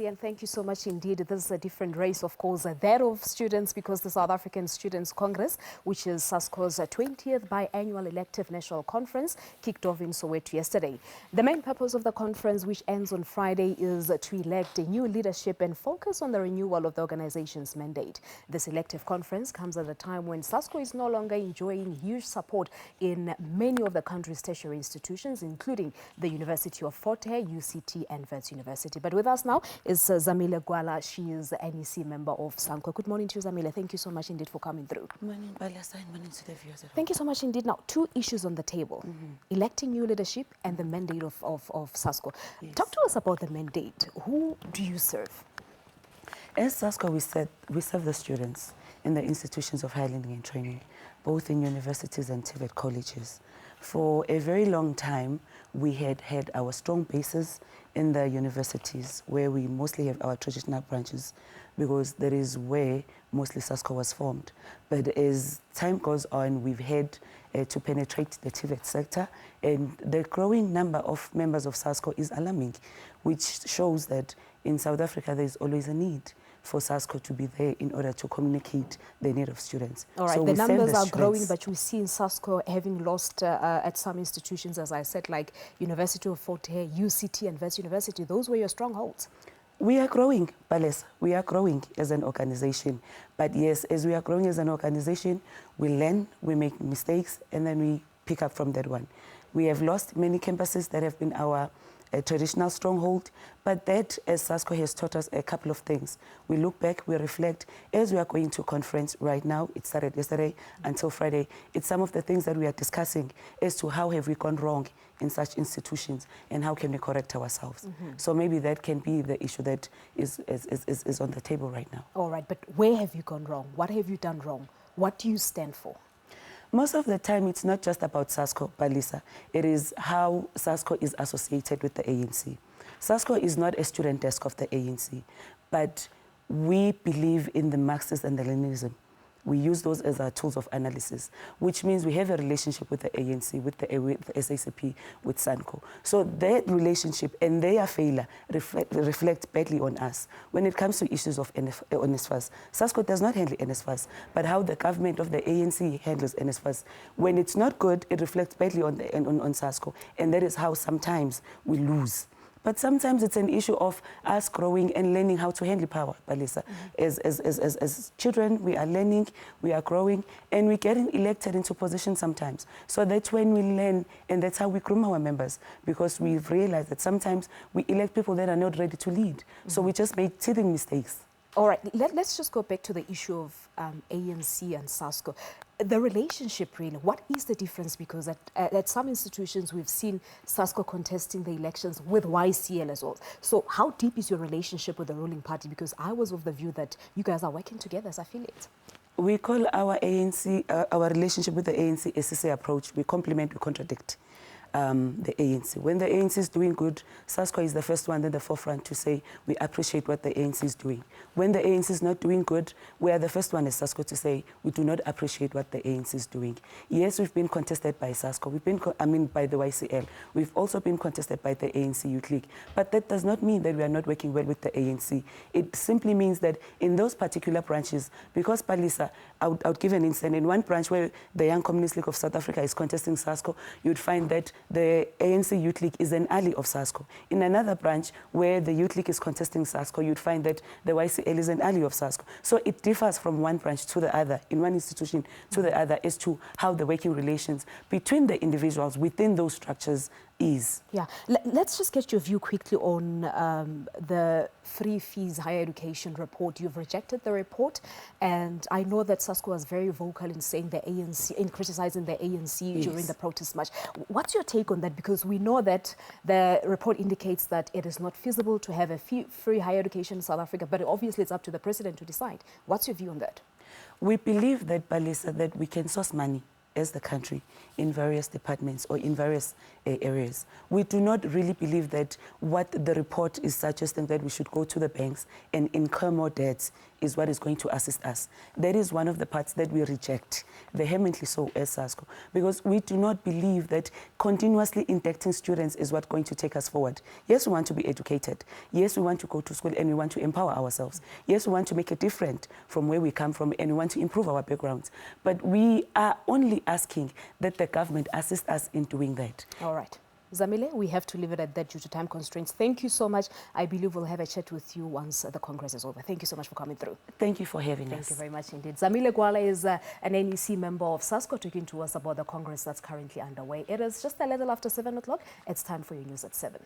And thank you so much indeed. This is a different race, of course, that of students, because the South African Students' Congress, which is SASCO's 20th biannual elective national conference, kicked off in Soweto yesterday. The main purpose of the conference, which ends on Friday, is to elect a new leadership and focus on the renewal of the organization's mandate. This elective conference comes at a time when SASCO is no longer enjoying huge support in many of the country's tertiary institutions, including the University of Fort Hare, UCT and Wits University. But with us now is Zamile Gwala. She is the NEC member of SASCO. Good morning to you, Zamile. Thank you so much indeed for coming through. Good morning, Balasa, and morning to the viewers. Thank you so much indeed. Now, two issues on the table. Electing new leadership and the mandate of SASCO. Yes. Talk to us about the mandate. Who do you serve? As SASCO, we serve the students in the institutions of higher learning and training, both in universities and TVET colleges. For a very long time, we had our strong bases in the universities, where we mostly have our traditional branches, because that is where mostly SASCO was formed. But as time goes on, we've had to penetrate the TVET sector, and the growing number of members of SASCO is alarming, which shows that in South Africa there is always a need for SASCO to be there in order to communicate the need of students. All right, so the numbers are growing, but we see in SASCO having lost at some institutions, as I said, like University of Fort Hare, UCT and Wits University. Those were your strongholds. We are growing, Palace. We are growing as an organization. But yes, as we are growing as an organization, we learn, we make mistakes, and then we pick up from that one. We have lost many campuses that have been our traditional stronghold, but that, as SASCO has taught us a couple of things. We look back, we reflect. As we are going to conference right now, it started yesterday until Friday, it's some of the things that we are discussing as to how have we gone wrong in such institutions and how can we correct ourselves. So maybe that can be the issue that is on the table right now. All right, but where have you gone wrong? What have you done wrong? What do you stand for? Most of the time, it's not just about SASCO, Balisa. It is how SASCO is associated with the ANC. SASCO is not a student desk of the ANC, but we believe in the Marxist and the Leninism. We use those as our tools of analysis, which means we have a relationship with the ANC, with the SACP, with SANCO. So that relationship and their failure reflect badly on us. When it comes to issues of NSFAS, SASCO does not handle NSFAS, but how the government of the ANC handles NSFAS. When it's not good, it reflects badly on SASCO, and that is how sometimes we lose. But sometimes it's an issue of us growing and learning how to handle power, Balisa. As children, we are learning, we are growing, and we're getting elected into positions sometimes. So that's when we learn, and that's how we groom our members, because we've realized that sometimes we elect people that are not ready to lead. So we just make teething mistakes. All right, let's just go back to the issue of ANC and SASCO. The relationship, really, what is the difference? Because at some institutions, we've seen SASCO contesting the elections with YCL as well. So how deep is your relationship with the ruling party? Because I was of the view that you guys are working together as affiliates. We call our ANC, our relationship with the ANC a SASCO approach. We complement, we contradict the ANC. When the ANC is doing good, SASCO is the first one in the forefront to say we appreciate what the ANC is doing. When the ANC is not doing good, we are the first one as SASCO to say we do not appreciate what the ANC is doing. Yes, we've been contested by SASCO. We've been, by the YCL. We've also been contested by the ANC Youth League. But that does not mean that we are not working well with the ANC. It simply means that in those particular branches, because Palisa, I would give an instance, in one branch where the Young Communist League of South Africa is contesting SASCO, you'd find that the ANC Youth League is an ally of SASCO. In another branch where the Youth League is contesting SASCO, you'd find that the YCL is an ally of SASCO. So it differs from one branch to the other, in one institution to the other, as to how the working relations between the individuals within those structures is. Yeah, let's just get your view quickly on the free fees higher education report. You've rejected the report, and I know that SASCO was very vocal in saying the ANC, in criticizing the ANC during the protest march. What's your take on that? Because we know that the report indicates that it is not feasible to have a free higher education in South Africa, but obviously it's up to the president to decide. What's your view on that? We believe that, Balisa, that we can source money as the country in various departments or in various areas. We do not really believe that what the report is suggesting, that we should go to the banks and incur more debts is what is going to assist us. That is one of the parts that we reject, vehemently so as SASCO, because we do not believe that continuously inducting students is what's going to take us forward. Yes, we want to be educated. Yes, we want to go to school and we want to empower ourselves. Yes, we want to make it different from where we come from and we want to improve our backgrounds. But we are only asking that the government assist us in doing that. All right. Zamile, we have to leave it at that due to time constraints. Thank you so much. I believe we'll have a chat with you once the Congress is over. Thank you so much for coming through. Thank you for having us. Thank you very much indeed. Zamile Gwala is an NEC member of SASCO, talking to us about the Congress that's currently underway. It is just a little after 7 o'clock. It's time for your news at 7.